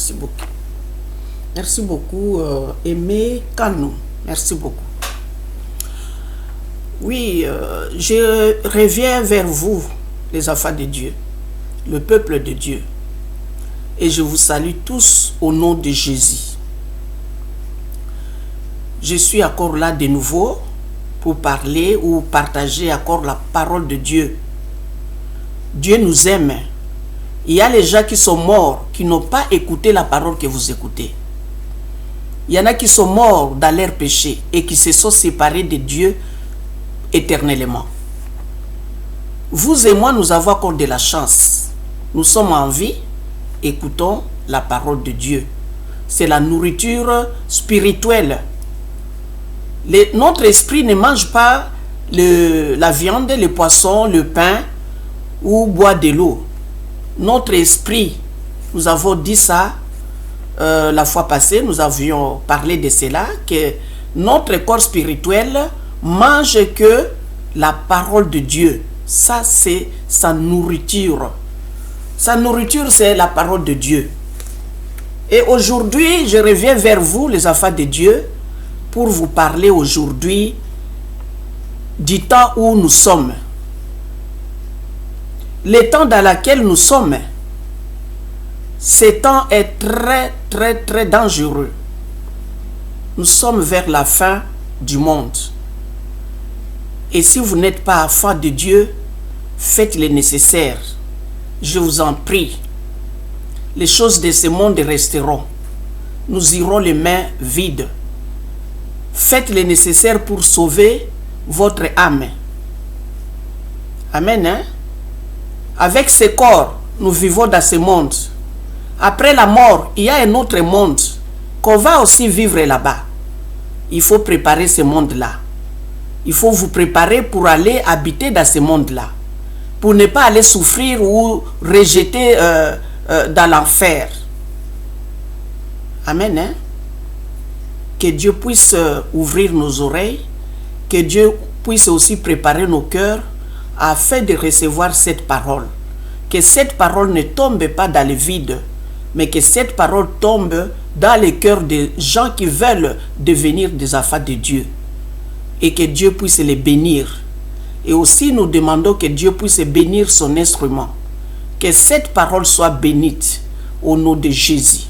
Merci beaucoup. Merci beaucoup, Aimé Kanou. Merci beaucoup. Oui, je reviens vers vous, les enfants de Dieu, le peuple de Dieu. Et je vous salue tous au nom de Jésus. Je suis encore là de nouveau pour parler ou partager encore la parole de Dieu. Dieu nous aime. Il y a les gens qui sont morts, qui n'ont pas écouté la parole que vous écoutez. Il y en a qui sont morts dans leur péché et qui se sont séparés de Dieu éternellement. Vous et moi, nous avons encore de la chance. Nous sommes en vie, écoutons la parole de Dieu. C'est la nourriture spirituelle. Notre esprit ne mange pas la viande, le poisson, le pain ou boit de l'eau. Notre esprit, nous avons dit ça la fois passée, nous avions parlé de cela, que notre corps spirituel mange que la parole de Dieu. Ça, c'est sa nourriture. Sa nourriture, c'est la parole de Dieu. Et aujourd'hui, je reviens vers vous, les enfants de Dieu, pour vous parler aujourd'hui du temps où nous sommes. Le temps dans lequel nous sommes, ce temps est très dangereux. Nous sommes vers la fin du monde. Et si vous n'êtes pas enfant de Dieu, faites le nécessaire. Je vous en prie. Les choses de ce monde resteront. Nous irons les mains vides. Faites le nécessaire pour sauver votre âme. Amen. Hein? Avec ce corps, nous vivons dans ce monde. Après la mort, il y a un autre monde qu'on va aussi vivre là-bas. Il faut préparer ce monde-là. Il faut vous préparer pour aller habiter dans ce monde-là. Pour ne pas aller souffrir ou rejeter dans l'enfer. Amen. Hein? Que Dieu puisse ouvrir nos oreilles. Que Dieu puisse aussi préparer nos cœurs afin de recevoir cette parole. Que cette parole ne tombe pas dans le vide, mais que cette parole tombe dans les cœurs des gens qui veulent devenir des enfants de Dieu. Et que Dieu puisse les bénir. Et aussi nous demandons que Dieu puisse bénir son instrument. Que cette parole soit bénite au nom de Jésus.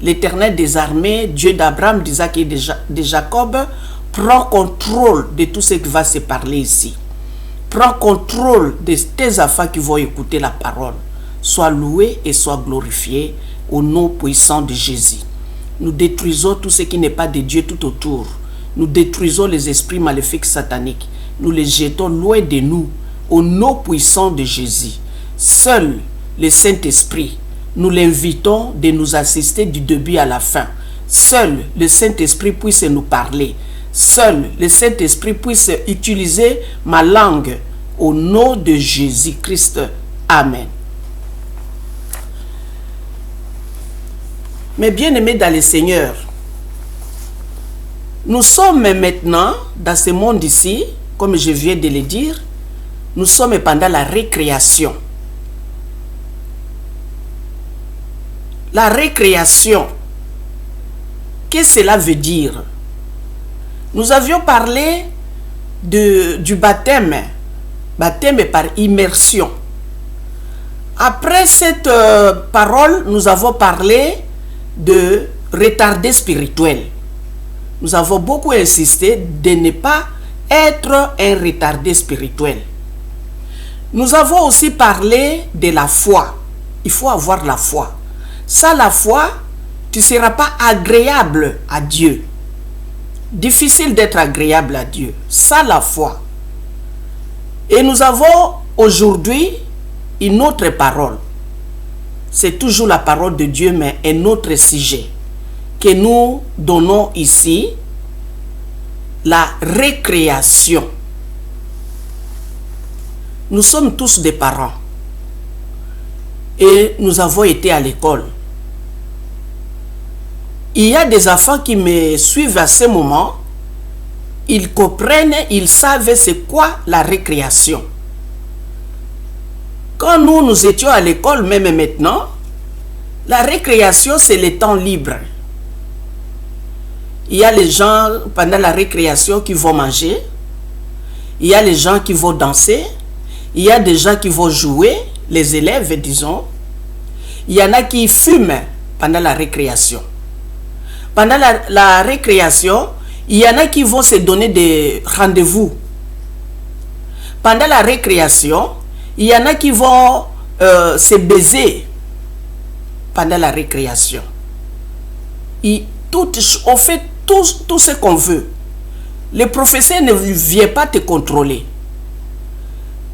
L'Éternel des armées, Dieu d'Abraham, d'Isaac et de Jacob, prend contrôle de tout ce qui va se parler ici. Prends contrôle de tes enfants qui vont écouter la parole. Sois loué et sois glorifié au nom puissant de Jésus. Nous détruisons tout ce qui n'est pas de Dieu tout autour. Nous détruisons les esprits maléfiques sataniques. Nous les jetons loin de nous au nom puissant de Jésus. Seul le Saint-Esprit, nous l'invitons de nous assister du début à la fin. Seul le Saint-Esprit puisse nous parler. Seul le Saint-Esprit puisse utiliser ma langue au nom de Jésus-Christ. Amen. Mes bien-aimés dans le Seigneur, nous sommes maintenant dans ce monde ici, comme je viens de le dire, nous sommes pendant la récréation. La récréation, qu'est-ce que cela veut dire? Nous avions parlé du baptême par immersion. Après cette parole, nous avons parlé de retardé spirituel. Nous avons beaucoup insisté de ne pas être un retardé spirituel. Nous avons aussi parlé de la foi. Il faut avoir la foi. Sans la foi, tu ne seras pas agréable à Dieu. Difficile d'être agréable à Dieu. Sans la foi. Et nous avons aujourd'hui une autre parole. C'est toujours la parole de Dieu, mais un autre sujet que nous donnons ici, la récréation. Nous sommes tous des parents et nous avons été à l'école. Il y a des enfants qui me suivent à ce moment, ils comprennent, ils savent c'est quoi la récréation. Quand nous étions à l'école, même maintenant, La récréation, c'est le temps libre. Il y a les gens, pendant la récréation, qui vont manger. Il y a les gens qui vont danser. Il y a des gens qui vont jouer, les élèves, disons. Il y en a qui fument pendant la récréation. Pendant la récréation, il y en a qui vont se donner des rendez-vous. Pendant la récréation, il y en a qui vont se baiser pendant la récréation. On fait tout ce qu'on veut. Le professeur ne vient pas te contrôler.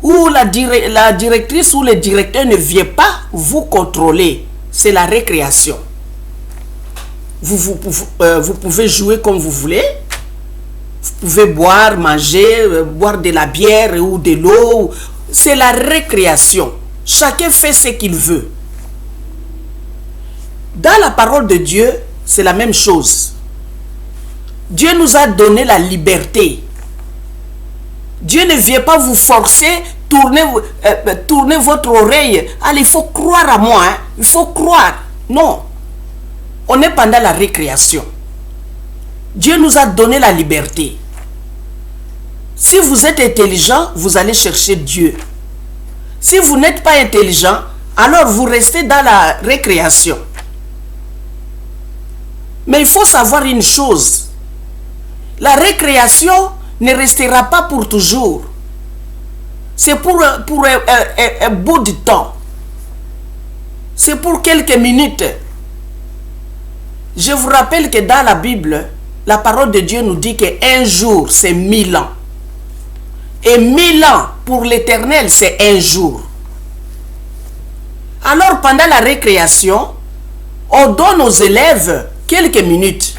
Ou la directrice ou le directeur ne vient pas vous contrôler. C'est la récréation. Vous pouvez jouer comme vous voulez. Vous pouvez boire, manger, boire de la bière ou de l'eau. C'est la récréation. Chacun fait ce qu'il veut. Dans la parole de Dieu, c'est la même chose. Dieu nous a donné la liberté. Dieu ne vient pas vous forcer, tourner votre oreille. Allez, il faut croire à moi. Hein? Il faut croire. Non. On est pendant la récréation. Dieu nous a donné la liberté. Si vous êtes intelligent, vous allez chercher Dieu. Si vous n'êtes pas intelligent, alors vous restez dans la récréation. Mais il faut savoir une chose. La récréation ne restera pas pour toujours. C'est pour un bout de temps. C'est pour quelques minutes. Je vous rappelle que dans la Bible, la parole de Dieu nous dit qu'un jour, c'est 1000 ans. Et 1000 ans, pour l'Éternel, c'est un jour. Alors, pendant la récréation, on donne aux élèves quelques minutes.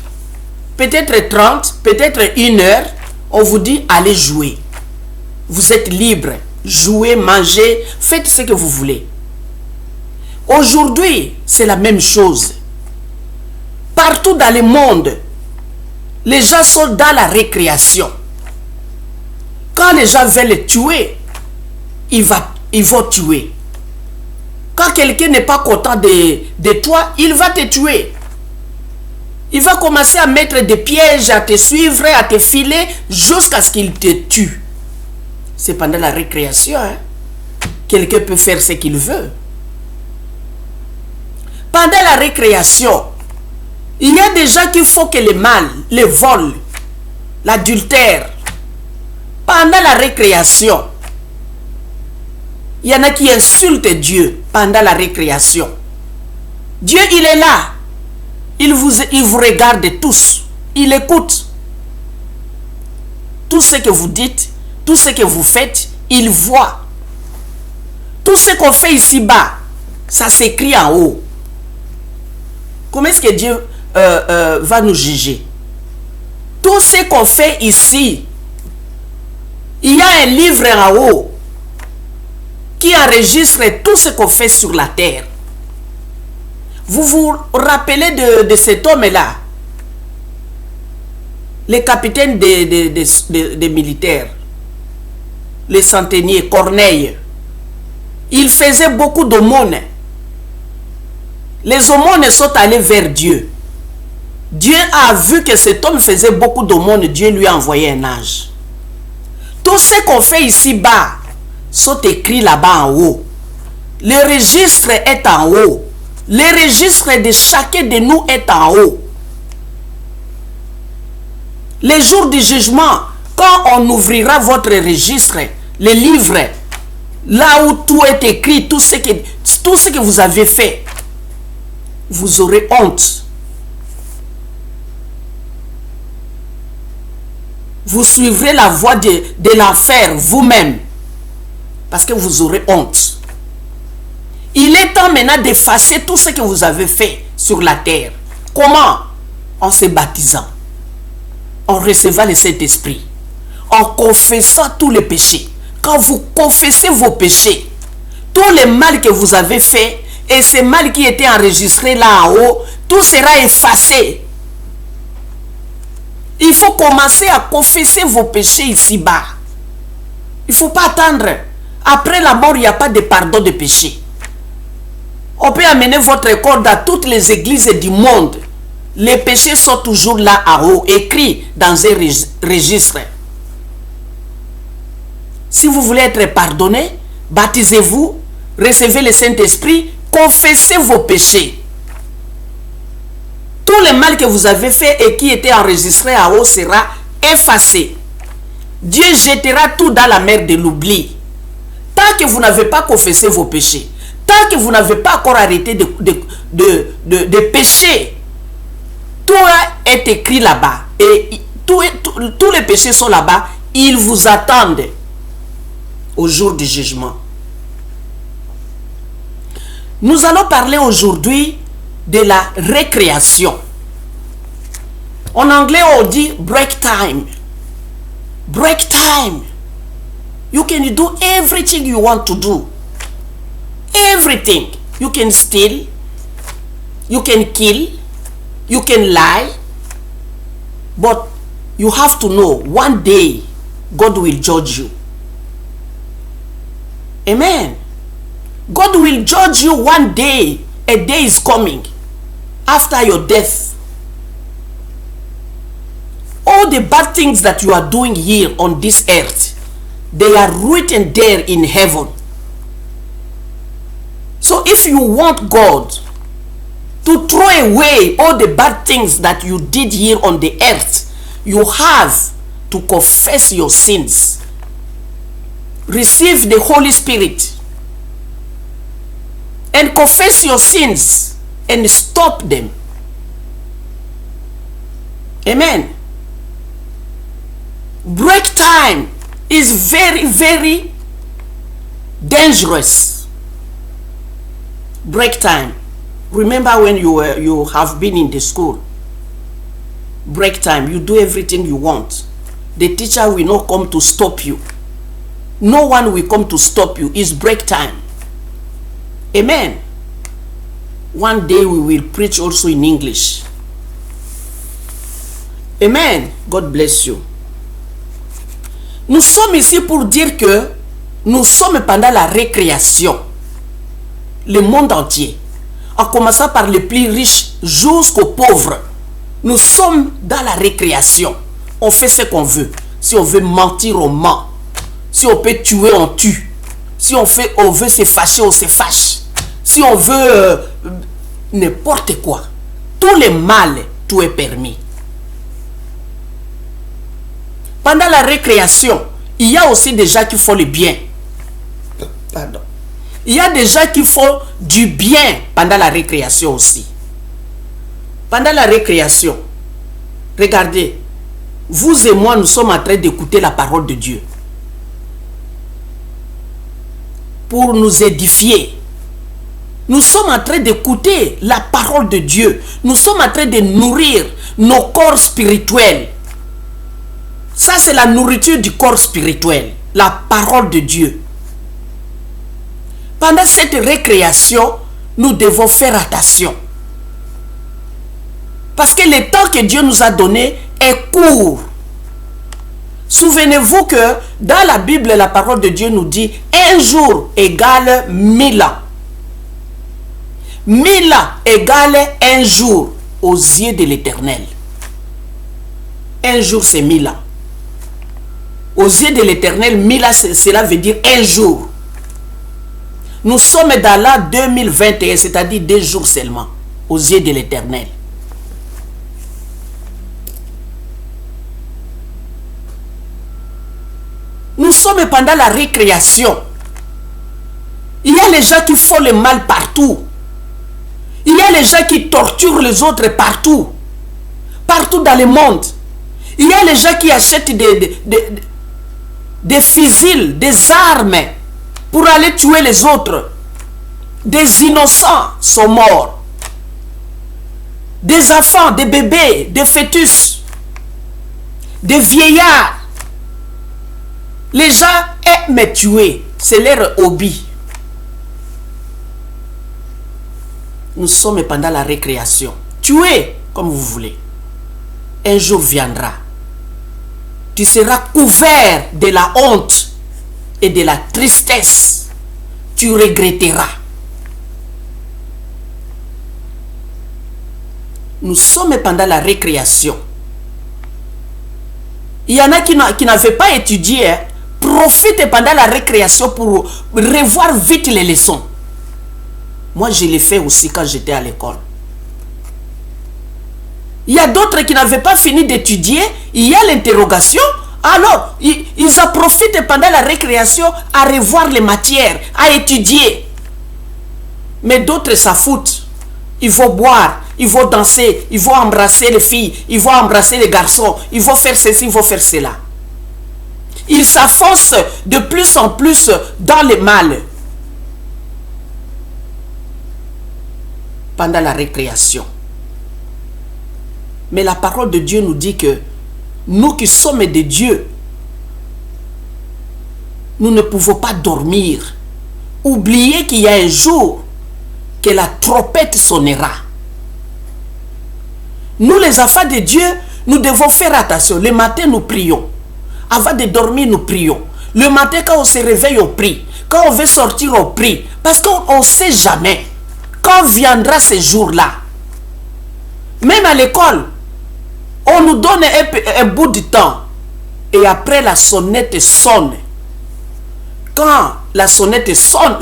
Peut-être 30, peut-être 1 heure. On vous dit, allez jouer. Vous êtes libre. Jouez, mangez, faites ce que vous voulez. Aujourd'hui, c'est la même chose. Partout dans le monde, les gens sont dans la récréation. Quand les gens veulent tuer, ils vont tuer. Quand quelqu'un n'est pas content de toi, il va te tuer. Il va commencer à mettre des pièges, à te suivre, à te filer, jusqu'à ce qu'il te tue. C'est pendant la récréation. Hein? Quelqu'un peut faire ce qu'il veut. Pendant la récréation, il y a des gens qui font que le mal, le vol, l'adultère. Pendant la récréation, il y en a qui insultent Dieu pendant la récréation. Dieu, il est là. Il vous regarde tous. Il écoute. Tout ce que vous dites, tout ce que vous faites, il voit. Tout ce qu'on fait ici-bas, ça s'écrit en haut. Comment est-ce que Dieu va nous juger? Tout ce qu'on fait ici, il y a un livre en haut qui enregistre tout ce qu'on fait sur la terre. Vous vous rappelez de cet homme-là, le capitaine des militaires, le centenier Corneille. Il faisait beaucoup d'aumônes. Les aumônes sont allés vers Dieu. Dieu a vu que cet homme faisait beaucoup d'aumônes. Dieu lui a envoyé un ange. Tout ce qu'on fait ici-bas sont écrits là-bas en haut. Le registre est en haut. Le registre de chacun de nous est en haut. Le jour du jugement, quand on ouvrira votre registre, le livre, là où tout est écrit, tout ce que vous avez fait, vous aurez honte. Vous suivrez la voie de l'enfer vous-même, parce que vous aurez honte. Il est temps maintenant d'effacer tout ce que vous avez fait sur la terre. Comment? En se baptisant, en recevant le Saint-Esprit, en confessant tous les péchés. Quand vous confessez vos péchés, tout le mal que vous avez fait et ce mal qui était enregistré là en haut, tout sera effacé. Il faut commencer à confesser vos péchés ici-bas. Il ne faut pas attendre. Après la mort, il n'y a pas de pardon de péché. On peut amener votre corps dans toutes les églises du monde. Les péchés sont toujours là à haut, écrits dans un registre. Si vous voulez être pardonné, baptisez-vous, recevez le Saint-Esprit, confessez vos péchés. Tout le mal que vous avez fait et qui était enregistré à haut sera effacé. Dieu jettera tout dans la mer de l'oubli. Tant que vous n'avez pas confessé vos péchés, tant que vous n'avez pas encore arrêté de pécher, tout est écrit là-bas. Et tous les péchés sont là-bas. Ils vous attendent au jour du jugement. Nous allons parler aujourd'hui de la récréation. En anglais, on dit break time. Break time. You can do everything you want to do. Everything. You can steal. You can kill. You can lie. But you have to know one day God will judge you. Amen. God will judge you one day. A day is coming after your death. All the bad things that you are doing here on this earth, they are written there in heaven. So if you want God to throw away all the bad things that you did here on the earth, you have to confess your sins. Receive the Holy Spirit and confess your sins and stop them. Amen. Break time is very, very dangerous. Break time. Remember when you have been in the school. Break time. You do everything you want. The teacher will not come to stop you. No one will come to stop you. It's break time. Amen. One day we will preach also in English. Amen. God bless you. Nous sommes ici pour dire que nous sommes pendant la récréation. Le monde entier. En commençant par les plus riches jusqu'aux pauvres. Nous sommes dans la récréation. On fait ce qu'on veut. Si on veut mentir, on ment. Si on peut tuer, on tue. Si on veut se fâcher, on se fâche. Si on veut n'importe quoi. Tout le mal, tout est permis. Pendant la récréation, il y a aussi des gens qui font le bien. Pardon. Il y a des gens qui font du bien pendant la récréation aussi. Pendant la récréation, regardez, vous et moi, nous sommes en train d'écouter la parole de Dieu. Pour nous édifier. Nous sommes en train d'écouter la parole de Dieu. Nous sommes en train de nourrir nos corps spirituels. Ça, c'est la nourriture du corps spirituel. La parole de Dieu. Pendant cette récréation, nous devons faire attention. Parce que le temps que Dieu nous a donné est court. Souvenez-vous que dans la Bible, la parole de Dieu nous dit un jour égale 1000 ans. 1000 ans égale un jour aux yeux de l'Éternel. Un jour, c'est 1000 ans. Aux yeux de l'Éternel, 1000 ans, cela veut dire un jour. Nous sommes dans l'an 2021, c'est-à-dire 2 jours seulement, aux yeux de l'Éternel. Nous sommes pendant la récréation. Il y a les gens qui font le mal partout. Il y a les gens qui torturent les autres partout. Partout dans le monde. Il y a les gens qui achètent des fusils, des armes pour aller tuer les autres. Des innocents sont morts. Des enfants, des bébés, des fœtus, des vieillards. Les gens aiment tuer. C'est leur hobby. Nous sommes pendant la récréation. Tuez comme vous voulez. Un jour viendra. Tu seras couvert de la honte et de la tristesse. Tu regretteras. nous sommes pendant la récréation. Il y en a qui n'avaient pas étudié, hein. Profitez pendant la récréation pour revoir vite les leçons. Moi, je l'ai fait aussi quand j'étais à l'école. Il y a d'autres qui n'avaient pas fini d'étudier. Il y a l'interrogation. Alors, ils en profitent pendant la récréation à revoir les matières, à étudier. Mais d'autres s'en foutent. Ils vont boire, ils vont danser, ils vont embrasser les filles, ils vont embrasser les garçons, ils vont faire ceci, ils vont faire cela. Ils s'enfoncent de plus en plus dans le mal. Pendant la récréation. Mais la parole de Dieu nous dit que nous qui sommes de Dieu, nous ne pouvons pas dormir. Oubliez qu'il y a un jour que la trompette sonnera. Nous les enfants de Dieu, nous devons faire attention. Le matin, nous prions. Avant de dormir, nous prions. Le matin, quand on se réveille, on prie. Quand on veut sortir, on prie. Parce qu'on ne sait jamais quand viendra ce jour-là. Même à l'école, on nous donne un bout de temps. Et après, la sonnette sonne. Quand la sonnette sonne,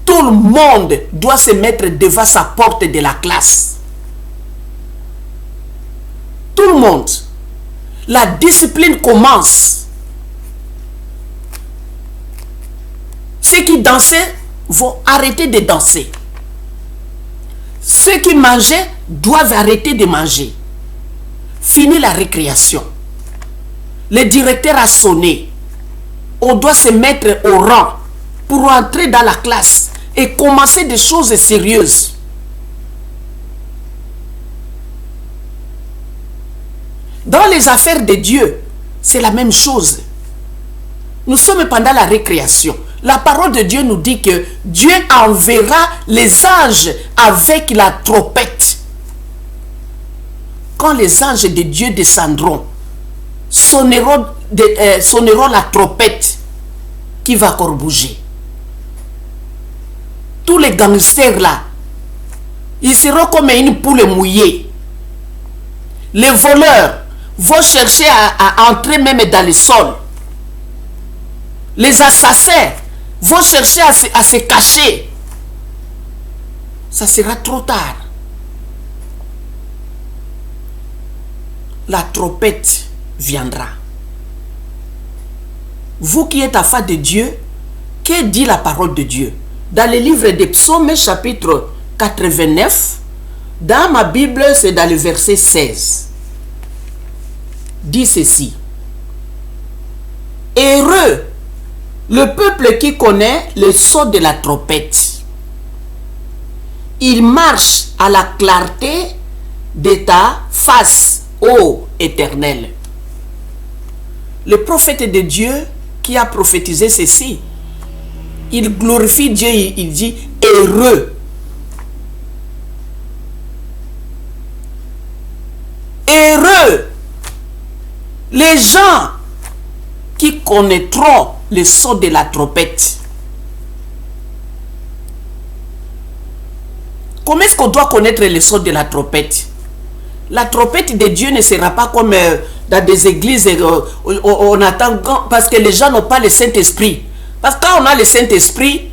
tout le monde doit se mettre devant sa porte de la classe. Tout le monde. La discipline commence. Ceux qui dansaient vont arrêter de danser. Ceux qui mangeaient doivent arrêter de manger. Fini la récréation. Le directeur a sonné. On doit se mettre au rang pour entrer dans la classe et commencer des choses sérieuses. Dans les affaires de Dieu, c'est la même chose. Nous sommes pendant la récréation. La parole de Dieu nous dit que Dieu enverra les anges avec la trompette. Quand les anges de Dieu descendront, sonneront la trompette qui va encore bouger. Tous les gangsters là, ils seront comme une poule mouillée. Les voleurs vont chercher à entrer même dans le sol. Les assassins vont chercher à se cacher. Ça sera trop tard. La trompette viendra. Vous qui êtes enfants de Dieu, que dit la parole de Dieu? Dans le livre des Psaumes, chapitre 89, dans ma Bible, c'est dans le verset 16. Dit ceci. Heureux le peuple qui connaît le son de la trompette. Il marche à la clarté de ta face, ô Éternel. Le prophète de Dieu qui a prophétisé ceci, il glorifie Dieu, il dit heureux. Heureux les gens qui connaîtront le son de la trompette. Comment est-ce qu'on doit connaître le son de la trompette? La trompette de Dieu ne sera pas comme dans des églises, on attend, parce que les gens n'ont pas le Saint-Esprit. Parce que quand on a le Saint-Esprit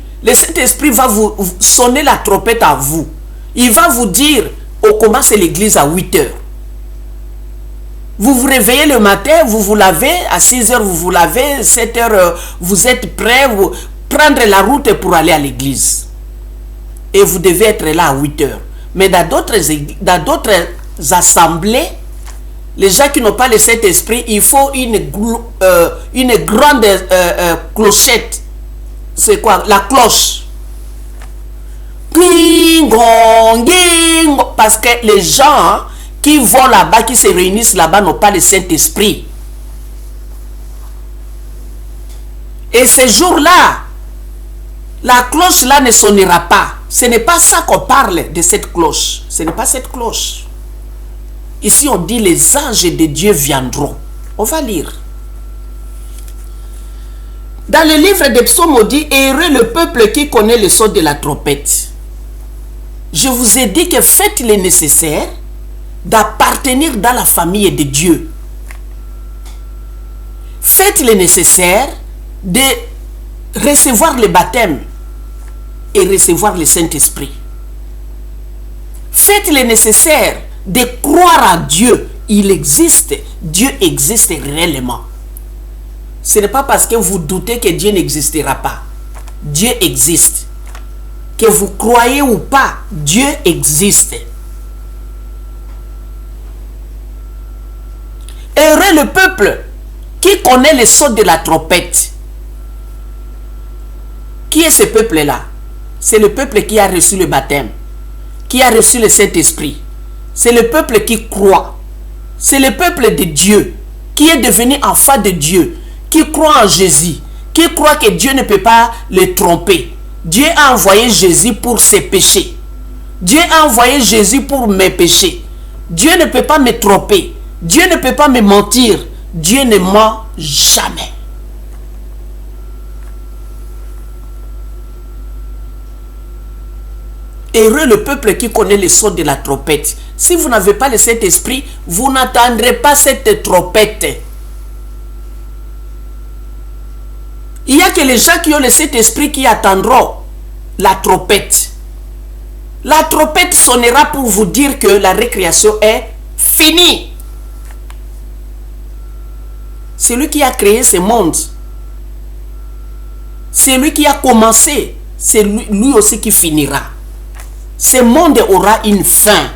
va vous sonner la trompette à vous. Il va vous dire, on commence l'église à 8 heures. Vous vous réveillez le matin, vous vous lavez, à 6 heures vous vous lavez, 7 heures vous êtes prêts, vous prendre la route pour aller à l'église. Et vous devez être là à 8 heures. Mais dans d'autres assemblées, les gens qui n'ont pas le Saint-Esprit, il faut une grande clochette. C'est quoi? La cloche. Parce que les gens qui vont là-bas, qui se réunissent là-bas, n'ont pas le Saint-Esprit. Et ce jour-là, la cloche là ne sonnera pas. Ce n'est pas ça qu'on parle de cette cloche. Ce n'est pas cette cloche. Ici, on dit les anges de Dieu viendront. On va lire. Dans le livre des Psaumes, on dit heureux le peuple qui connaît le son de la trompette. Je vous ai dit que faites le nécessaire d'appartenir dans la famille de Dieu, faites le nécessaire de recevoir le baptême et recevoir le Saint-Esprit. Faites le nécessaire de croire à Dieu. Il existe. Dieu existe réellement. Ce n'est pas parce que vous doutez que Dieu n'existera pas. Dieu existe. Que vous croyez ou pas, Dieu existe. Heureux le peuple qui connaît le son de la trompette. Qui est ce peuple-là? C'est le peuple qui a reçu le baptême, qui a reçu le Saint-Esprit. C'est le peuple qui croit. C'est le peuple de Dieu, qui est devenu enfant de Dieu, qui croit en Jésus, qui croit que Dieu ne peut pas le tromper. Dieu a envoyé Jésus pour ses péchés. Dieu a envoyé Jésus pour mes péchés. Dieu ne peut pas me tromper. Dieu ne peut pas me mentir. Dieu ne ment jamais. Heureux le peuple qui connaît le son de la trompette. Si vous n'avez pas le Saint-Esprit, vous n'entendrez pas cette trompette. Il n'y a que les gens qui ont le Saint-Esprit qui attendront la trompette. La trompette sonnera pour vous dire que la récréation est finie. C'est lui qui a créé ce monde. C'est lui qui a commencé. C'est lui aussi qui finira. Ce monde aura une fin.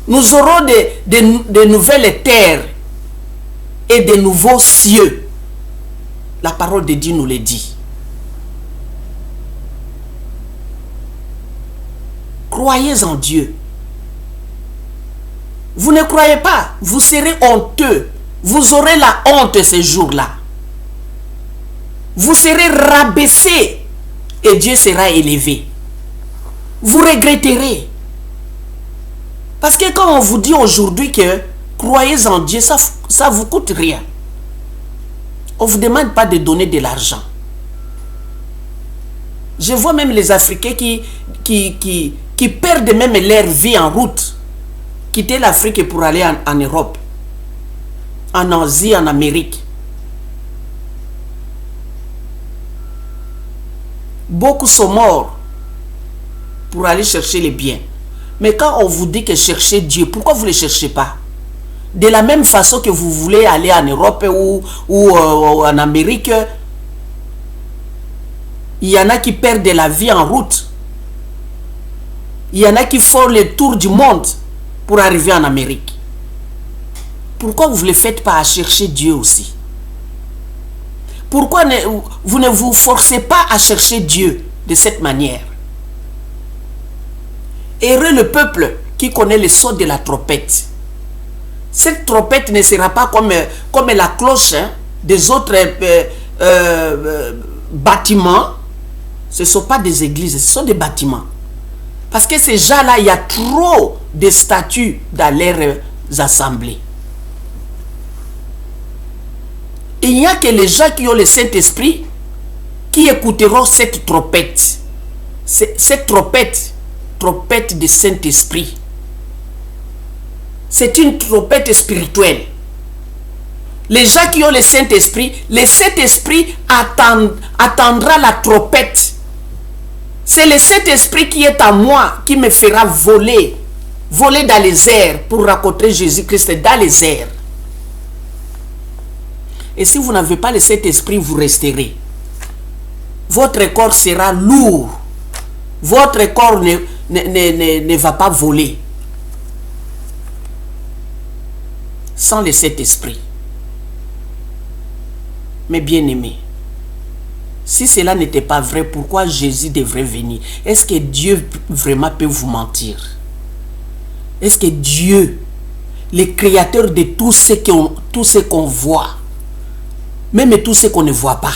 Nous aurons de nouvelles terres et de nouveaux cieux. La parole de Dieu nous le dit. Croyez en Dieu. Vous ne croyez pas, vous serez honteux. Vous aurez la honte ce jour-là. Vous serez rabaissé et Dieu sera élevé. Vous regretterez. Parce que quand on vous dit aujourd'hui que croyez en Dieu, ça ne vous coûte rien. On ne vous demande pas de donner de l'argent. Je vois même les Africains qui perdent même leur vie en route. Quitter l'Afrique pour aller en Europe, en Asie, en Amérique. Beaucoup sont morts pour aller chercher les biens. Mais quand on vous dit que cherchez Dieu, pourquoi vous ne le cherchez pas? De la même façon que vous voulez aller en Europe ou en Amérique, il y en a qui perdent la vie en route. Il y en a qui font le tour du monde pour arriver en Amérique. Pourquoi vous ne le faites pas à chercher Dieu aussi? Pourquoi vous ne vous forcez pas à chercher Dieu de cette manière? Heureux le peuple qui connaît le son de la trompette. Cette trompette ne sera pas comme la cloche des autres bâtiments. Ce ne sont pas des églises, ce sont des bâtiments. Parce que ces gens-là, il y a trop de statues dans leurs assemblées. Il n'y a que les gens qui ont le Saint-Esprit qui écouteront cette trompette. Cette trompette de Saint-Esprit. C'est une trompette spirituelle. Les gens qui ont le Saint-Esprit attendra la trompette. C'est le Saint-Esprit qui est en moi qui me fera voler dans les airs pour rencontrer Jésus-Christ dans les airs. Et si vous n'avez pas le Saint-Esprit, vous resterez. Votre corps sera lourd. Votre corps ne va pas voler. Sans le Saint-Esprit. Mais bien aimé, si cela n'était pas vrai, pourquoi Jésus devrait venir? Est-ce que Dieu vraiment peut vous mentir? Est-ce que Dieu, le créateur de tout ce qu'on voit, même tout ce qu'on ne voit pas,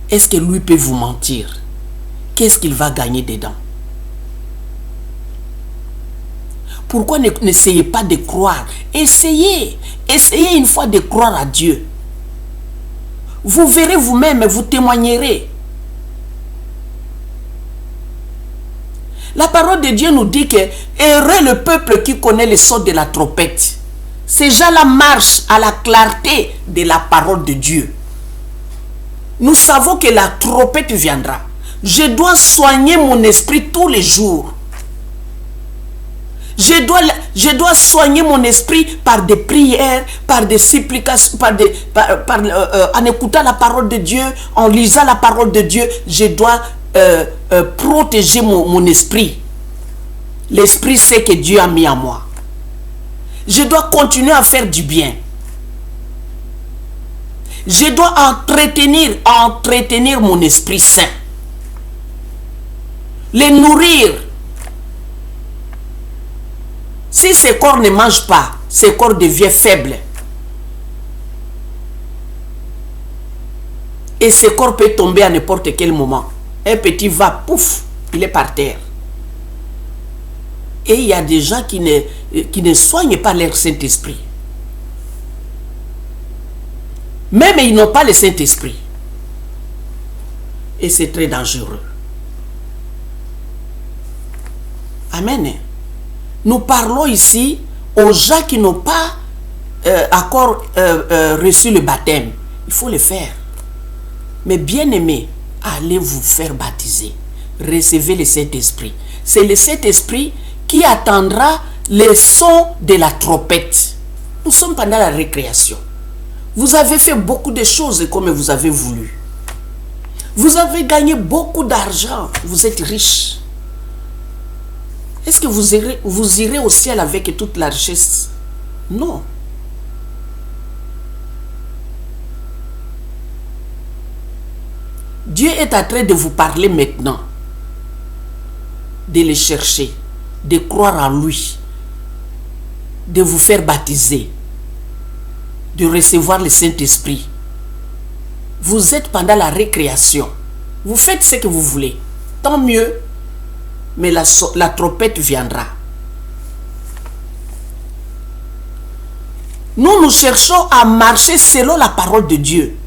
est-ce que lui peut vous mentir? Qu'est-ce qu'il va gagner dedans? Pourquoi n'essayez pas de croire? Essayez une fois de croire à Dieu. Vous verrez vous-même, vous témoignerez. La parole de Dieu nous dit que heureux le peuple qui connaît le son de la trompette. Ces gens-là marchent à la clarté de la parole de Dieu. Nous savons que la trompette viendra. Je dois soigner mon esprit tous les jours. Je dois soigner mon esprit par des prières, par des supplications, en écoutant la parole de Dieu, en lisant la parole de Dieu. Je dois protéger mon esprit. L'esprit c'est que Dieu a mis en moi. Je dois continuer à faire du bien. Je dois entretenir mon esprit saint. Les nourrir. Si ce corps ne mange pas, ce corps devient faible. Et ce corps peut tomber à n'importe quel moment. Un petit va, pouf, il est par terre. Et il y a des gens qui ne soignent pas leur Saint-Esprit. Même ils n'ont pas le Saint-Esprit. Et c'est très dangereux. Amen. Nous parlons ici aux gens qui n'ont pas encore reçu le baptême. Il faut le faire. Mais bien aimé, allez vous faire baptiser. Recevez le Saint-Esprit. C'est le Saint-Esprit qui attendra le son de la trompette. Nous sommes pendant la récréation. Vous avez fait beaucoup de choses comme vous avez voulu. Vous avez gagné beaucoup d'argent. Vous êtes riche. Est-ce que vous irez au ciel avec toute la richesse? Non. Dieu est en train de vous parler maintenant. De le chercher. De croire en lui. De vous faire baptiser. De recevoir le Saint-Esprit. Vous êtes pendant la récréation. Vous faites ce que vous voulez. Tant mieux. Mais la trompette viendra. Nous cherchons à marcher selon la parole de Dieu.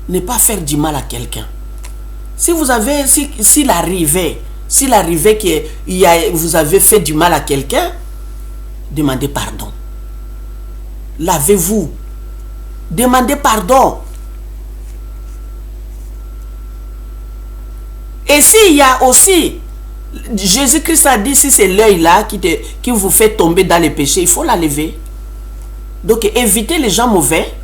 Ne pas faire du mal à quelqu'un. Si vous avez, s'il arrivait que vous avez fait du mal à quelqu'un, demandez pardon. Lavez-vous. Demandez pardon. Et s'il y a aussi, Jésus-Christ a dit, si c'est l'œil là qui vous fait tomber dans les péchés, il faut la lever. Donc évitez les gens mauvais.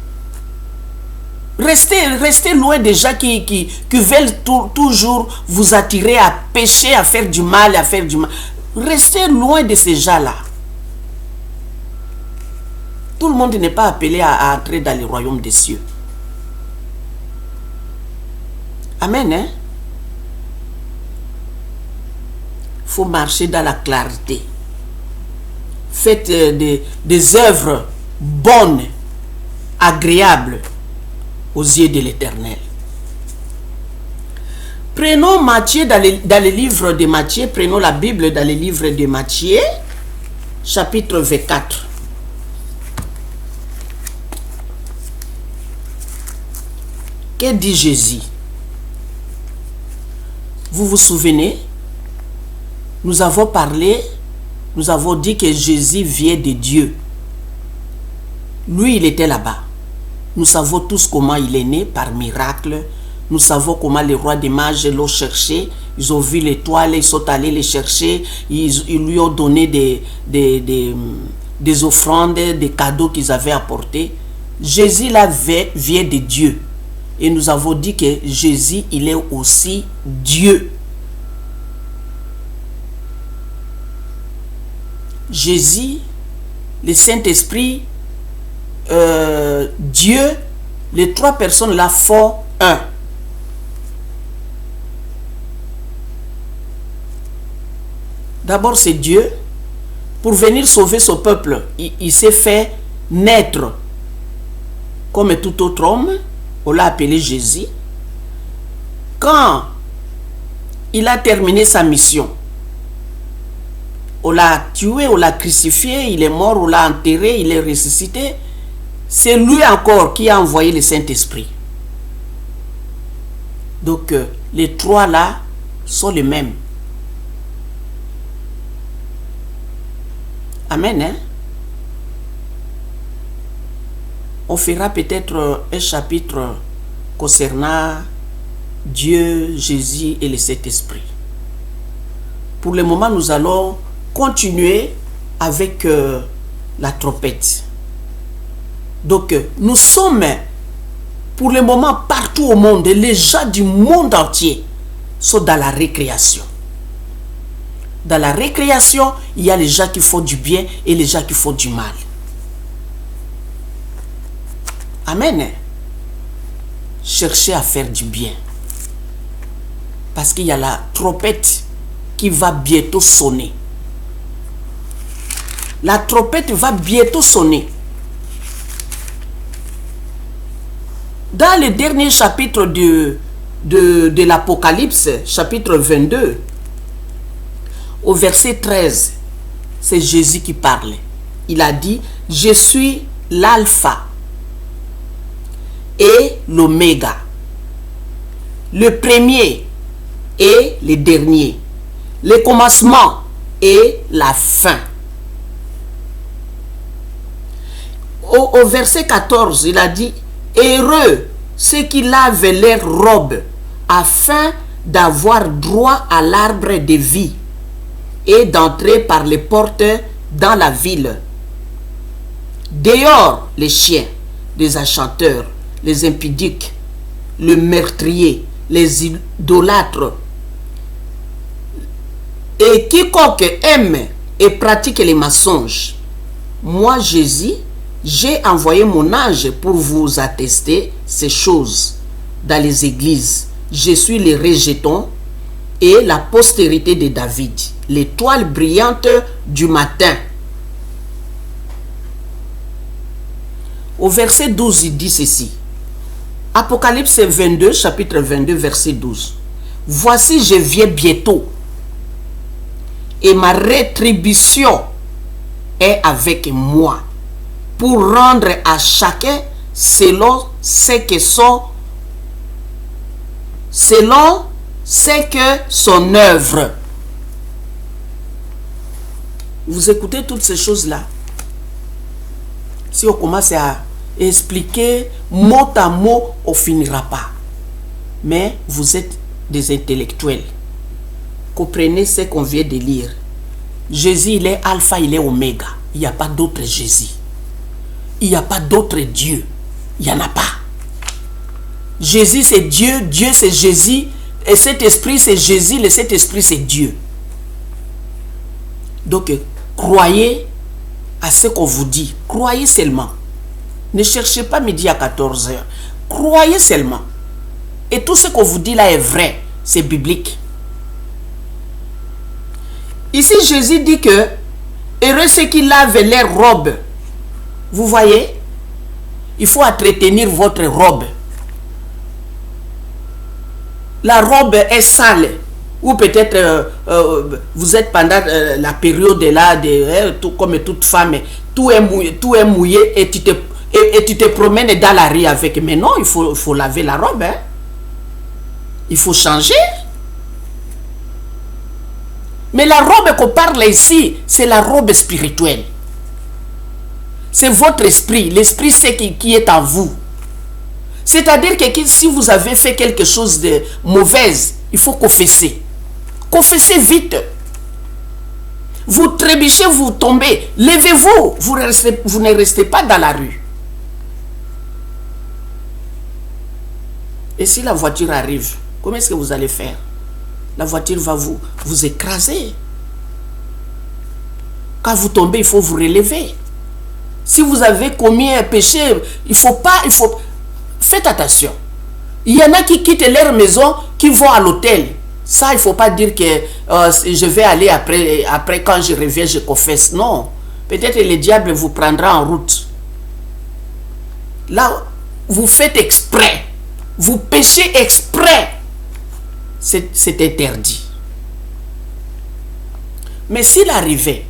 Restez loin des gens qui veulent toujours vous attirer à pécher, à faire du mal, Restez loin de ces gens-là. Tout le monde n'est pas appelé à entrer dans le royaume des cieux. Amen, hein? Il faut marcher dans la clarté. Faites des œuvres bonnes, agréables aux yeux de l'Éternel. Prenons Matthieu dans le livre de Matthieu, prenons la Bible dans le livre de Matthieu, chapitre 24. Que dit Jésus? Vous vous souvenez? Nous avons parlé, nous avons dit que Jésus vient de Dieu. Lui, il était là-bas. Nous savons tous comment il est né, par miracle. Nous savons comment les rois des mages l'ont cherché. Ils ont vu l'étoile, ils sont allés les chercher. Ils lui ont donné des offrandes, des cadeaux qu'ils avaient apportés. Jésus là vient de Dieu. Et nous avons dit que Jésus, il est aussi Dieu. Jésus, le Saint-Esprit, Dieu, les trois personnes là font un. D'abord c'est Dieu. Pour venir sauver son peuple, il s'est fait naître comme tout autre homme. On l'a appelé Jésus. Quand il a terminé sa mission, on l'a tué, on l'a crucifié, il est mort, on l'a enterré, il est ressuscité. C'est lui encore qui a envoyé le Saint-Esprit. Donc, les trois là sont les mêmes. Amen. Hein? On fera peut-être un chapitre concernant Dieu, Jésus et le Saint-Esprit. Pour le moment, nous allons continuer avec la trompette. Donc, nous sommes pour le moment partout au monde. Les gens du monde entier sont dans la récréation. Dans la récréation, il y a les gens qui font du bien et les gens qui font du mal. Amen. Cherchez à faire du bien. Parce qu'il y a la trompette qui va bientôt sonner. La trompette va bientôt sonner. Dans le dernier chapitre de l'Apocalypse, chapitre 22, au verset 13, c'est Jésus qui parle. Il a dit, je suis l'alpha et l'oméga, le premier et le dernier, le commencement et la fin. Au verset 14, il a dit, heureux ceux qui lavent leurs robes afin d'avoir droit à l'arbre de vie et d'entrer par les portes dans la ville. Dehors les chiens, les enchanteurs, les impudiques, les meurtriers, les idolâtres et quiconque aime et pratique les mensonges. Moi, Jésus, j'ai envoyé mon ange pour vous attester ces choses dans les églises. Je suis le rejeton et la postérité de David, l'étoile brillante du matin. Au verset 12, il dit ceci. Apocalypse 22, chapitre 22, verset 12. Voici, je viens bientôt et ma rétribution est avec moi pour rendre à chacun selon ce que son œuvre. Vous écoutez toutes ces choses-là. Si on commence à expliquer mot à mot, on ne finira pas. Mais vous êtes des intellectuels. Comprenez ce qu'on vient de lire. Jésus, il est alpha, il est oméga. Il n'y a pas d'autre Jésus. Il n'y a pas d'autre Dieu. Il n'y en a pas. Jésus, c'est Dieu. Dieu, c'est Jésus. Et cet esprit, c'est Jésus. Et cet esprit, c'est Dieu. Donc, croyez à ce qu'on vous dit. Croyez seulement. Ne cherchez pas midi à 14h. Croyez seulement. Et tout ce qu'on vous dit là est vrai. C'est biblique. Ici, Jésus dit que heureux ceux qui lavent leurs robes. Vous voyez? Il faut entretenir votre robe. La robe est sale. Ou peut-être vous êtes pendant la période là, tout, comme toute femme, tout est mouillé et tu te promènes dans la rue avec. Mais non, il faut laver la robe. Hein? Il faut changer. Mais la robe qu'on parle ici, c'est la robe spirituelle. C'est votre esprit. L'esprit, c'est qui est en vous. C'est-à-dire que si vous avez fait quelque chose de mauvais, il faut confesser. Confessez vite. Vous trébuchez, vous tombez. Levez-vous. Vous ne restez pas dans la rue. Et si la voiture arrive, comment est-ce que vous allez faire? La voiture va vous écraser. Quand vous tombez, il faut vous relever. Si vous avez commis un péché, faites attention. Il y en a qui quittent leur maison, qui vont à l'hôtel. Ça, il ne faut pas dire que je vais aller après quand je reviens, je confesse. Non. Peut-être le diable vous prendra en route. Là, vous faites exprès. Vous péchez exprès. C'est interdit. Mais s'il arrivait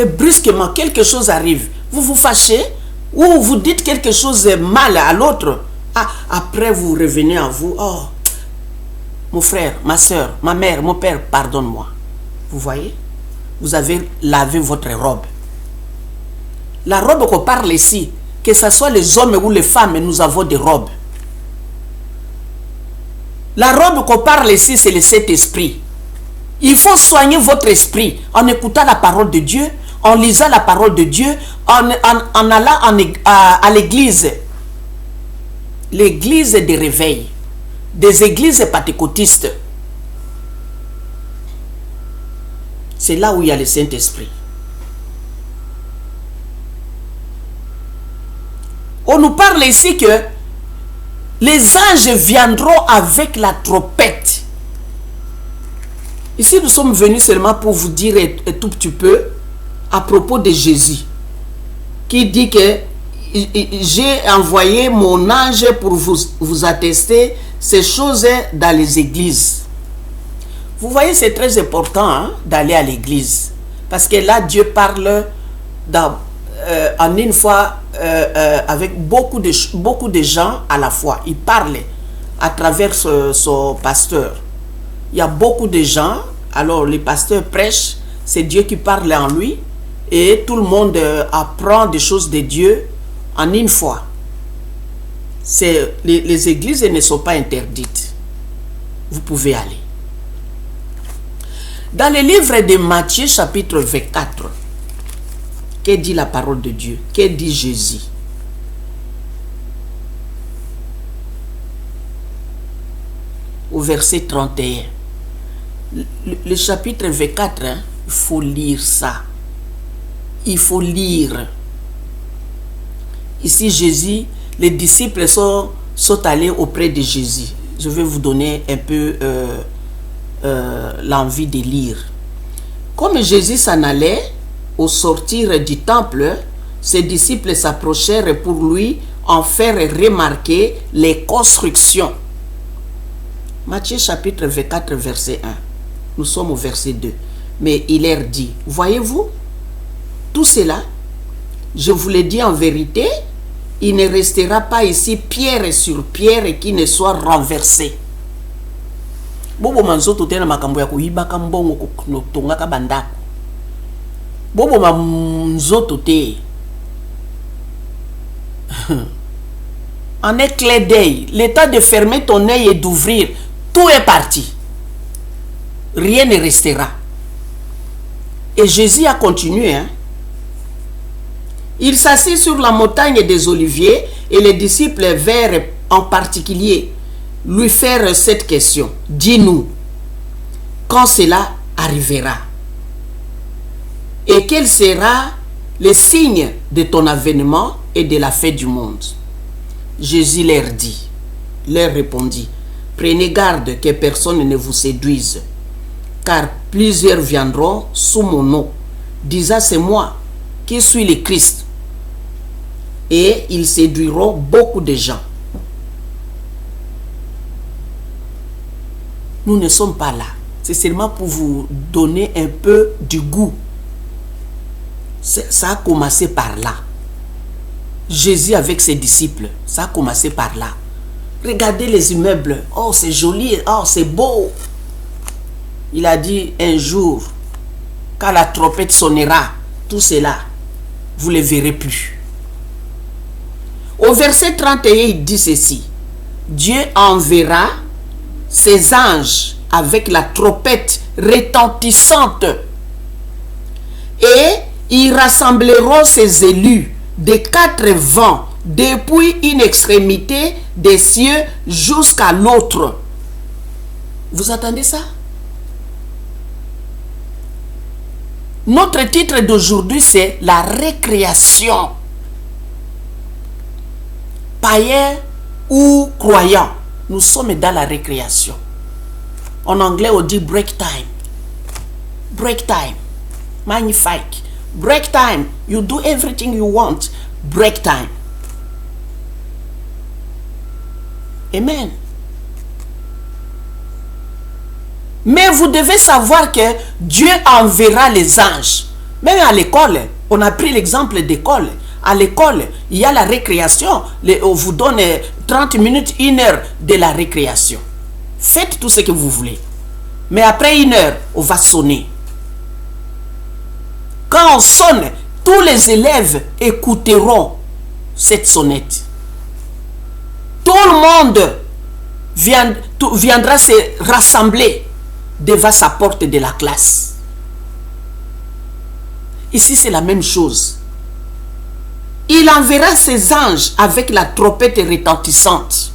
brusquement, quelque chose arrive, vous vous fâchez ou vous dites quelque chose de mal à l'autre, après vous revenez en vous, oh, mon frère, ma soeur, ma mère, mon père, pardonne-moi. Vous voyez? vous avez lavé votre robe. La robe qu'on parle ici, que ce soit les hommes ou les femmes, nous avons des robes. La robe qu'on parle ici, c'est le Saint-Esprit. Il faut soigner votre esprit en écoutant la parole de Dieu, en lisant la parole de Dieu, en allant à l'église. L'église des réveils, des églises pentecôtistes. C'est là où il y a le Saint-Esprit. On nous parle ici que les anges viendront avec la trompette. Ici, nous sommes venus seulement pour vous dire un tout petit peu à propos de Jésus, qui dit que j'ai envoyé mon ange pour vous attester ces choses dans les églises. Vous voyez, c'est très important d'aller à l'église. Parce que là, Dieu parle en une fois avec beaucoup de gens à la fois. Il parle à travers son pasteur. Il y a beaucoup de gens. Alors, le pasteur prêche. C'est Dieu qui parle en lui. Et tout le monde apprend des choses de Dieu en une fois. Les églises ne sont pas interdites. Vous pouvez aller. Dans le livre de Matthieu, chapitre 24, que dit la parole de Dieu? Que dit Jésus? Au verset 31. Le chapitre 24, il faut lire ça. Il faut lire. Ici, Jésus, les disciples sont allés auprès de Jésus. Je vais vous donner un peu l'envie de lire. Comme Jésus s'en allait, au sortir du temple, ses disciples s'approchèrent pour lui en faire remarquer les constructions. Matthieu chapitre 24, verset 1. Nous sommes au verset 2. Mais il leur dit, voyez-vous, tout cela, je vous le dis en vérité, il ne restera pas ici pierre sur pierre qui ne soit renversée. Bobo manzoto tena makambo ya kuiba kambongo kutonga kabandako. Bobo manzoto te. En un clin d'œil, le temps de fermer ton œil et d'ouvrir, tout est parti. Rien ne restera. Et Jésus a continué. Il s'assit sur la montagne des Oliviers et les disciples vinrent en particulier lui faire cette question. Dis-nous, quand cela arrivera? Et quel sera le signe de ton avènement et de la fin du monde? Jésus leur répondit, prenez garde que personne ne vous séduise, car plusieurs viendront sous mon nom, disant c'est moi qui suis le Christ. Et ils séduiront beaucoup de gens. Nous ne sommes pas là. C'est seulement pour vous donner un peu du goût. Ça a commencé par là. Jésus avec ses disciples, ça a commencé par là. Regardez les immeubles. Oh, c'est joli. Oh, c'est beau. Il a dit un jour, quand la trompette sonnera, tout cela, vous ne le verrez plus. Au verset 31, il dit ceci. Dieu enverra ses anges avec la trompette retentissante et ils rassembleront ses élus des quatre vents depuis une extrémité des cieux jusqu'à l'autre. Vous entendez ça? Notre titre d'aujourd'hui, c'est la récréation. Païens ou croyants, nous sommes dans la récréation. En anglais, on dit break time. Break time. Magnifique. Break time. You do everything you want. Break time. Amen. Mais vous devez savoir que Dieu enverra les anges. Même à l'école, on a pris l'exemple d'école. À l'école, il y a la récréation. On vous donne 30 minutes, 1 heure de la récréation. Faites tout ce que vous voulez. Mais après 1 heure, on va sonner. Quand on sonne, tous les élèves écouteront cette sonnette. Tout le monde viendra se rassembler devant sa porte de la classe. Ici, c'est la même chose. Il enverra ses anges avec la trompette retentissante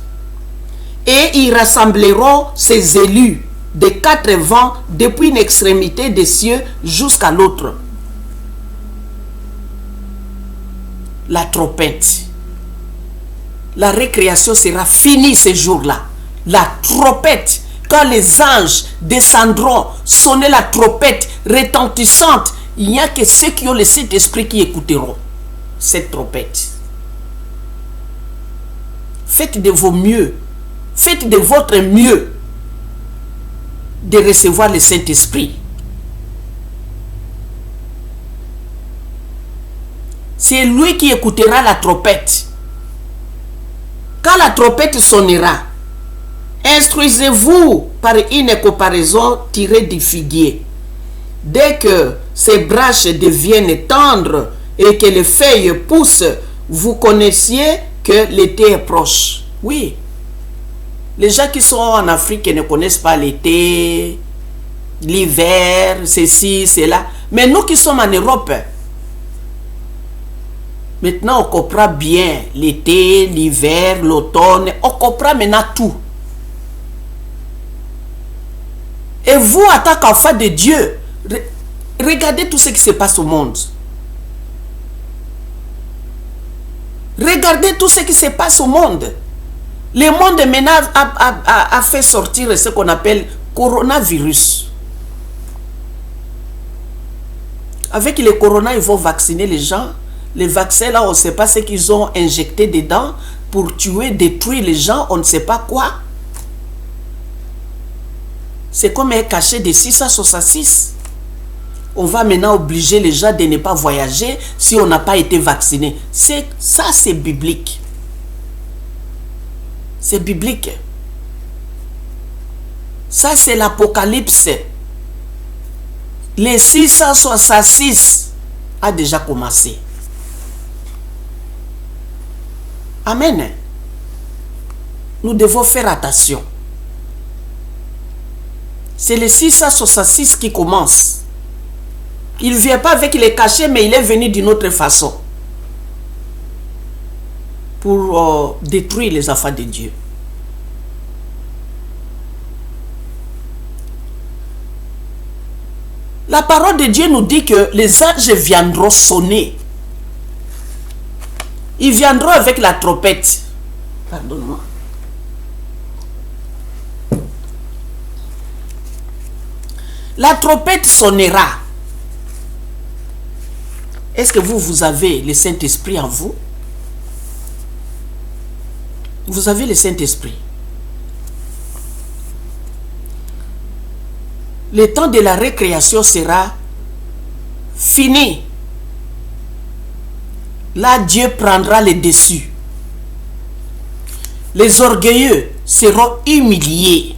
et ils rassembleront ses élus des 4 vents depuis une extrémité des cieux jusqu'à l'autre. La trompette. La récréation sera finie ce jour-là. La trompette, quand les anges descendront sonner la trompette retentissante, il n'y a que ceux qui ont le Saint-Esprit qui écouteront cette trompette. Faites de vos mieux, faites de votre mieux de recevoir le Saint-Esprit. C'est lui qui écoutera la trompette. Quand la trompette sonnera, instruisez-vous par une comparaison tirée du figuier. Dès que ses branches deviennent tendres et que les feuilles poussent, vous connaissiez que l'été est proche. Oui. Les gens qui sont en Afrique ne connaissent pas l'été, l'hiver, ceci, cela. Mais nous qui sommes en Europe, maintenant on comprend bien l'été, l'hiver, l'automne. On comprend maintenant tout. Et vous, en tant qu'enfant de Dieu, regardez tout ce qui se passe au monde. Regardez tout ce qui se passe au monde. Le monde maintenant a fait sortir ce qu'on appelle coronavirus. Avec le corona, ils vont vacciner les gens. Les vaccins, là, on ne sait pas ce qu'ils ont injecté dedans pour tuer, détruire les gens, on ne sait pas quoi. C'est comme un cachet de 666. On va maintenant obliger les gens de ne pas voyager si on n'a pas été vacciné. Ça, c'est biblique. C'est biblique. Ça, c'est l'Apocalypse. Les 666 a déjà commencé. Amen. Nous devons faire attention. C'est les 666 qui commence. Il ne vient pas avec les cachets, mais il est venu d'une autre façon. Pour détruire les enfants de Dieu. La parole de Dieu nous dit que les anges viendront sonner. Ils viendront avec la trompette. Pardonne-moi. La trompette sonnera. Est-ce que vous avez le Saint-Esprit en vous? Vous avez le Saint-Esprit. Le temps de la récréation sera fini. Là, Dieu prendra le dessus. Les orgueilleux seront humiliés.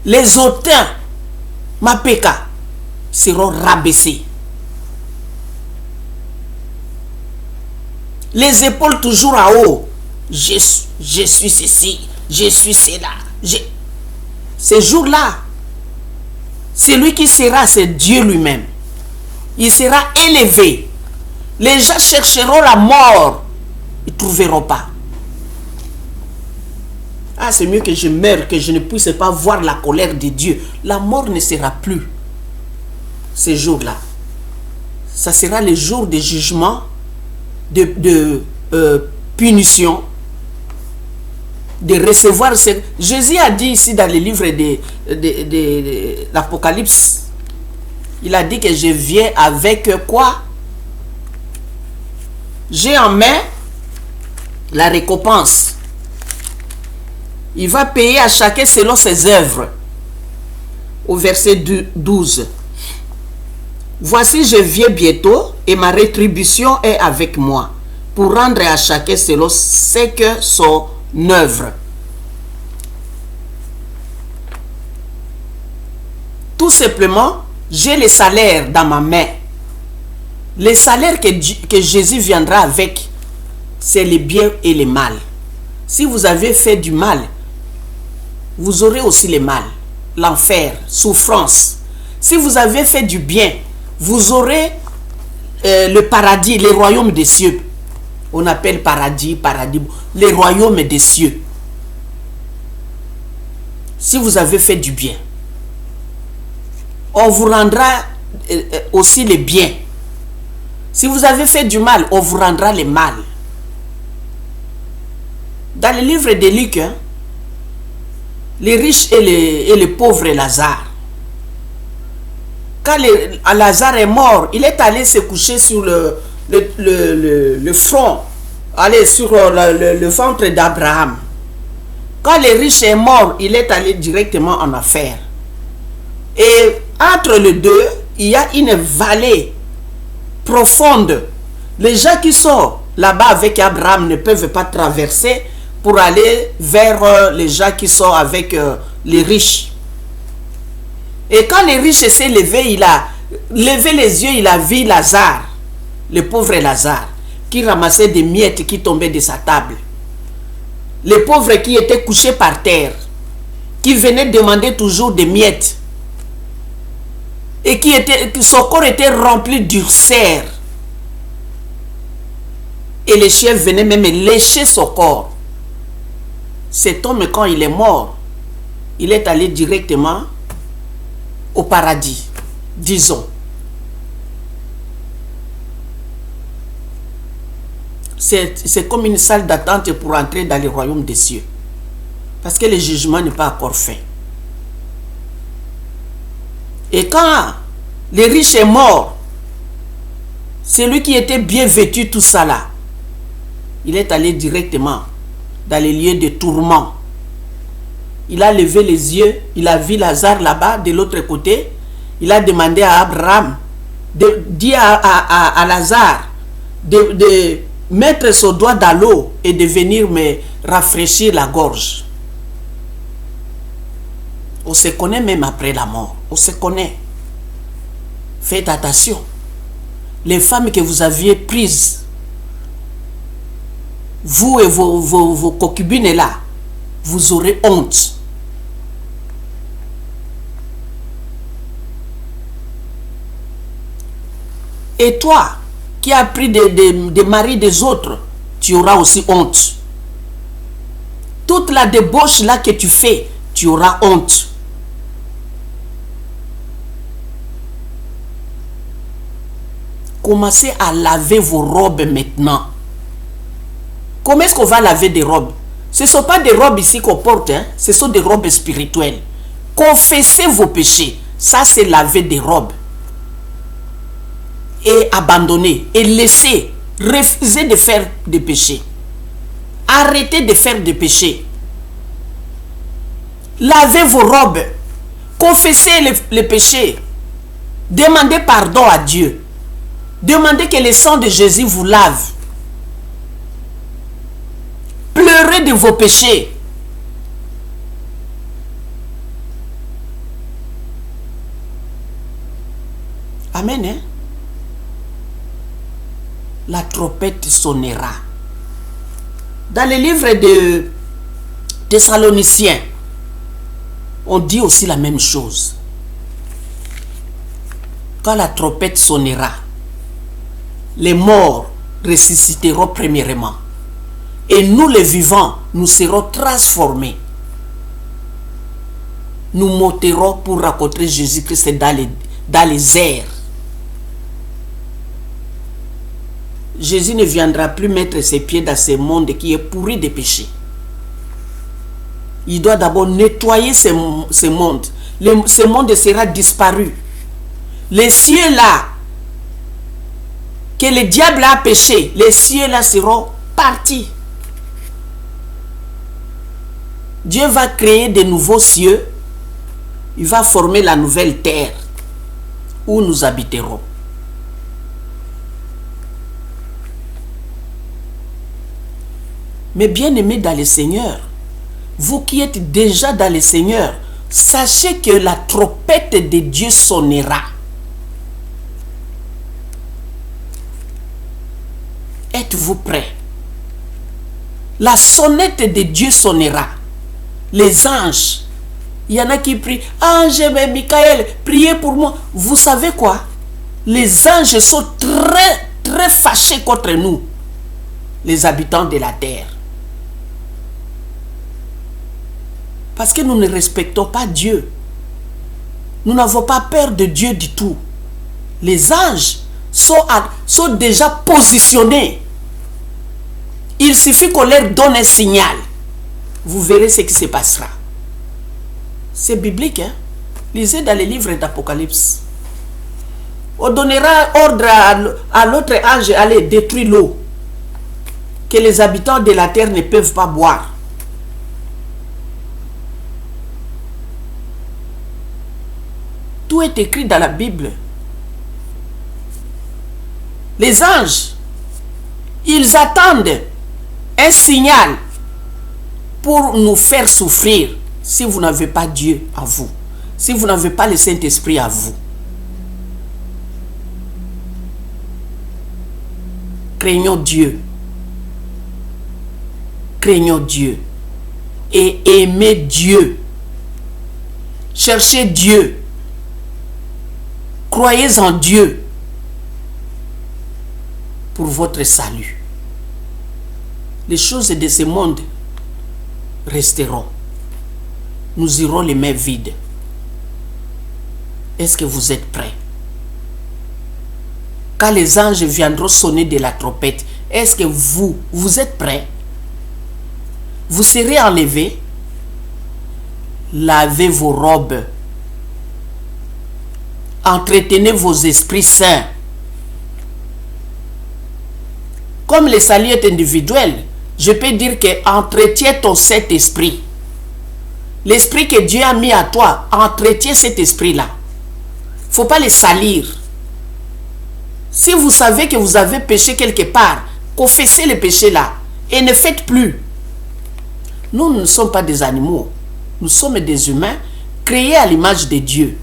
Les hautains, mapeka, seront rabaissés. Les épaules toujours à haut. Je suis ceci, je suis cela. Ce jour-là, celui qui sera, c'est Dieu lui-même. Il sera élevé. Les gens chercheront la mort. Ils ne trouveront pas. Ah, c'est mieux que je meure, que je ne puisse pas voir la colère de Dieu. La mort ne sera plus ce jour-là. Ça sera le jour de jugement, de punition, de recevoir. Jésus a dit ici dans le livre de l'Apocalypse, il a dit que je viens avec quoi? J'ai en main la récompense. Il va payer à chacun selon ses œuvres. Au verset 12. Voici, je viens bientôt et ma rétribution est avec moi pour rendre à chacun selon ce que son œuvre. Tout simplement, J'ai le salaire dans ma main. Le salaire que Jésus viendra avec, c'est le bien et le mal. Si vous avez fait du mal, vous aurez aussi le mal, l'enfer, souffrance. Si vous avez fait du bien, vous aurez le paradis, les royaumes des cieux. On appelle paradis, les royaumes des cieux. Si vous avez fait du bien, on vous rendra aussi le bien. Si vous avez fait du mal, on vous rendra le mal. Dans le livre de Luc, les riches et les pauvres et Lazare. Quand Lazare est mort, il est allé se coucher sur le front, allez, sur le ventre d'Abraham. Quand le riche est mort, il est allé directement en enfer. Et entre les deux, il y a une vallée profonde. Les gens qui sont là-bas avec Abraham ne peuvent pas traverser pour aller vers les gens qui sont avec les riches. Et quand les riches s'est levé, il a levé les yeux, il a vu Lazare, le pauvre Lazare, qui ramassait des miettes qui tombaient de sa table. Le pauvre qui était couché par terre, qui venait demander toujours des miettes. Et son corps était rempli d'ulcères. Et les chiens venaient même lécher son corps. Cet homme, quand il est mort, il est allé directement au paradis, disons. C'est comme une salle d'attente pour entrer dans le royaume des cieux. Parce que le jugement n'est pas encore fait. Et quand le riche est mort, celui qui était bien vêtu, tout ça là, il est allé directement dans les lieux de tourment. Il a levé les yeux, il a vu Lazare là-bas, de l'autre côté. Il a demandé à Abraham, dit à Lazare de mettre son doigt dans l'eau et de venir me rafraîchir la gorge. On se connaît même après la mort. On se connaît. Faites attention. Les femmes que vous aviez prises, vous et vos concubines là, vous aurez honte. Et toi, qui as pris des maris des autres, tu auras aussi honte. Toute la débauche là que tu fais, tu auras honte. Commencez à laver vos robes maintenant. Comment est-ce qu'on va laver des robes? Ce ne sont pas des robes ici qu'on porte, hein? Ce sont des robes spirituelles. Confessez vos péchés. Ça, c'est laver des robes. Et abandonner. Et laisser. Refusez de faire des péchés. Arrêtez de faire des péchés. Lavez vos robes. Confessez les péchés. Demandez pardon à Dieu. Demandez que le sang de Jésus vous lave. Pleurez de vos péchés. Amen. Hein? La trompette sonnera. Dans le livre de Thessaloniciens, on dit aussi la même chose. Quand la trompette sonnera, les morts ressusciteront premièrement. Et nous les vivants, nous serons transformés. Nous monterons pour rencontrer Jésus-Christ dans les airs. Jésus ne viendra plus mettre ses pieds dans ce monde qui est pourri de péché. Il doit d'abord nettoyer ce monde. Ce monde sera disparu. Les cieux là, que le diable a péché, les cieux là seront partis. Dieu va créer de nouveaux cieux. Il va former la nouvelle terre où nous habiterons. Mais bien aimés dans le Seigneur, vous qui êtes déjà dans le Seigneur, sachez que la trompette de Dieu sonnera. êtes-vous prêts? La sonnette de Dieu sonnera. Les anges, il y en a qui prient. Ange, Michael, priez pour moi. Vous savez quoi? Les anges sont très fâchés contre nous, les habitants de la terre. Parce que nous ne respectons pas Dieu. Nous n'avons pas peur de Dieu du tout. Les anges sont déjà positionnés. Il suffit qu'on leur donne un signal. Vous verrez ce qui se passera. C'est biblique, hein? Lisez dans les livres d'Apocalypse. On donnera ordre à l'autre ange d'aller détruire l'eau que les habitants de la terre ne peuvent pas boire. Tout est écrit dans la Bible. Les anges, ils attendent un signal pour nous faire souffrir si vous n'avez pas Dieu en vous, si vous n'avez pas le Saint-Esprit à vous. Craignons Dieu. Craignons Dieu. Et aimez Dieu. Cherchez Dieu. Croyez en Dieu pour votre salut. Les choses de ce monde resteront. Nous irons les mains vides. Est-ce que vous êtes prêts? Quand les anges viendront sonner de la trompette, est-ce que vous êtes prêts? Vous serez enlevés. Lavez vos robes. Entretenez vos esprits saints. Comme le salut est individuel, je peux dire que entretiens ton Saint-Esprit. L'esprit que Dieu a mis à toi, entretiens cet esprit-là. Il ne faut pas le salir. Si vous savez que vous avez péché quelque part, confessez le péché là et ne faites plus. Nous ne sommes pas des animaux. Nous sommes des humains créés à l'image de Dieu.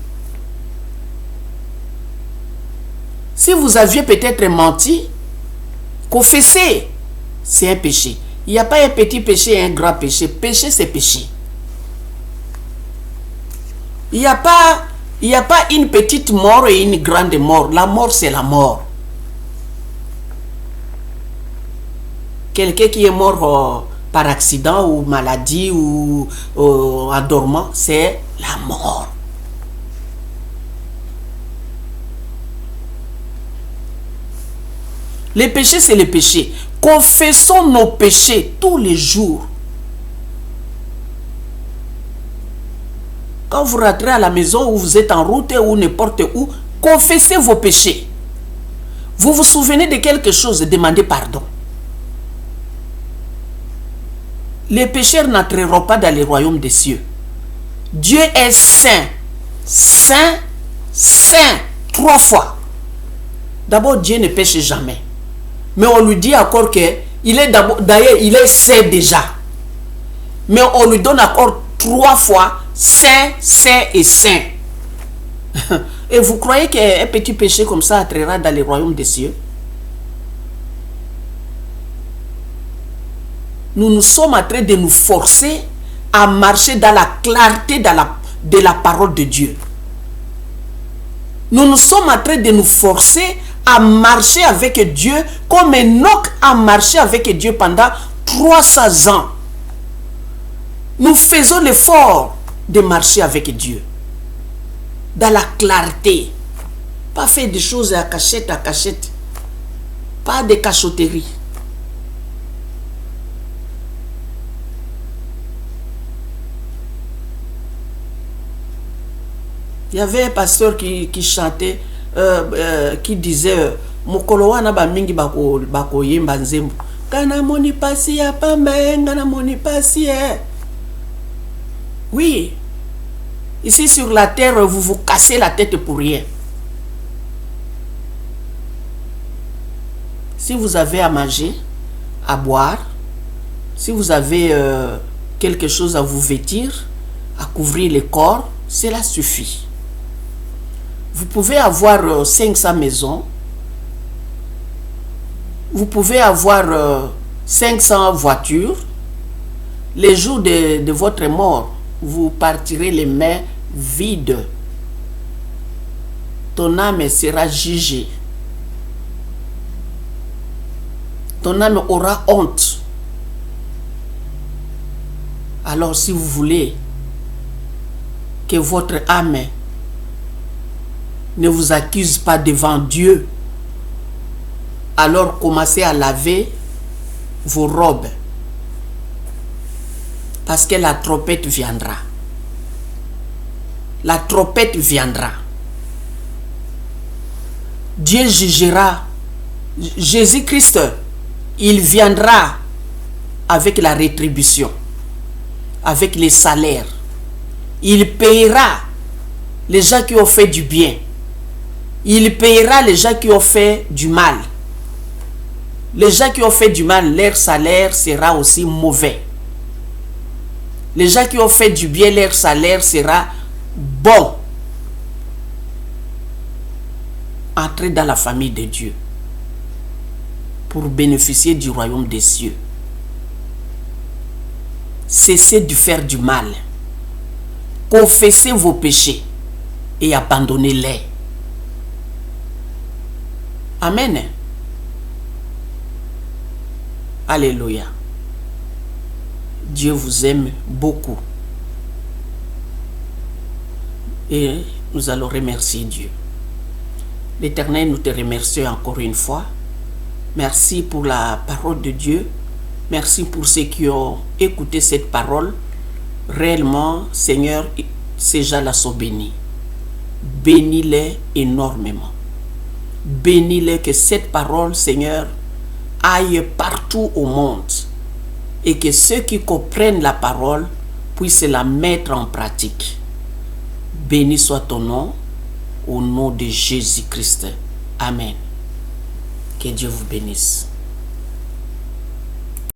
Si vous aviez peut-être menti, confessez. C'est un péché. Il n'y a pas un petit péché et un grand péché. Péché, c'est péché. Il n'y a pas une petite mort et une grande mort. La mort, c'est la mort. Quelqu'un qui est mort par accident ou maladie ou en dormant, c'est la mort. Les péchés, c'est les péchés. Confessons nos péchés tous les jours. Quand vous rentrez à la maison ou vous êtes en route ou n'importe où, confessez vos péchés. Vous vous souvenez de quelque chose, demandez pardon. Les pécheurs n'entreront pas dans le royaume des cieux. Dieu est saint. Saint, saint, 3 fois. D'abord, Dieu ne pêche jamais. Mais on lui dit encore que d'ailleurs, il est saint déjà. Mais on lui donne encore 3 fois saint, saint et saint. Et vous croyez qu'un petit péché comme ça entrera dans le royaume des cieux? Nous sommes en train de nous forcer à marcher dans la clarté de la parole de Dieu. Nous sommes en train de nous forcer à marcher avec Dieu comme Enoch a marché avec Dieu pendant 300 ans. Nous faisons l'effort de marcher avec Dieu. Dans la clarté. Pas faire des choses à cachette. Pas de cachotterie. Il y avait un pasteur qui chantait, qui disait Mokolo wana ba mingi bako yemba nzembo. Kana moni pasi ya pamba, kana moni pasi. Oui. Ici sur la terre, vous vous cassez la tête pour rien. Si vous avez à manger, à boire, si vous avez quelque chose à vous vêtir, à couvrir le corps, cela suffit. Vous pouvez avoir 500 maisons, Vous pouvez avoir 500 voitures. Les jours de votre mort, vous partirez les mains vides. Ton âme sera jugée. Ton âme aura honte. Alors si vous voulez que votre âme ne vous accuse pas devant Dieu, alors commencez à laver vos robes. Parce que la trompette viendra. La trompette viendra. Dieu jugera. Jésus-Christ, il viendra avec la rétribution, avec les salaires. Il payera les gens qui ont fait du bien. Il payera les gens qui ont fait du mal. Les gens qui ont fait du mal, leur salaire sera aussi mauvais. Les gens qui ont fait du bien, leur salaire sera bon. Entrez dans la famille de Dieu pour bénéficier du royaume des cieux. Cessez de faire du mal. Confessez vos péchés et abandonnez-les. Amen. Alléluia. Dieu vous aime beaucoup. Et nous allons remercier Dieu. L'Éternel, nous te remercions encore une fois. Merci pour la parole de Dieu. Merci pour ceux qui ont écouté cette parole. Réellement, Seigneur, ces gens-là sont bénis. Bénis-les énormément. Bénis-les, que cette parole, Seigneur, aille partout au monde. Et que ceux qui comprennent la parole puissent la mettre en pratique. Béni soit ton nom, au nom de Jésus-Christ. Amen. Que Dieu vous bénisse.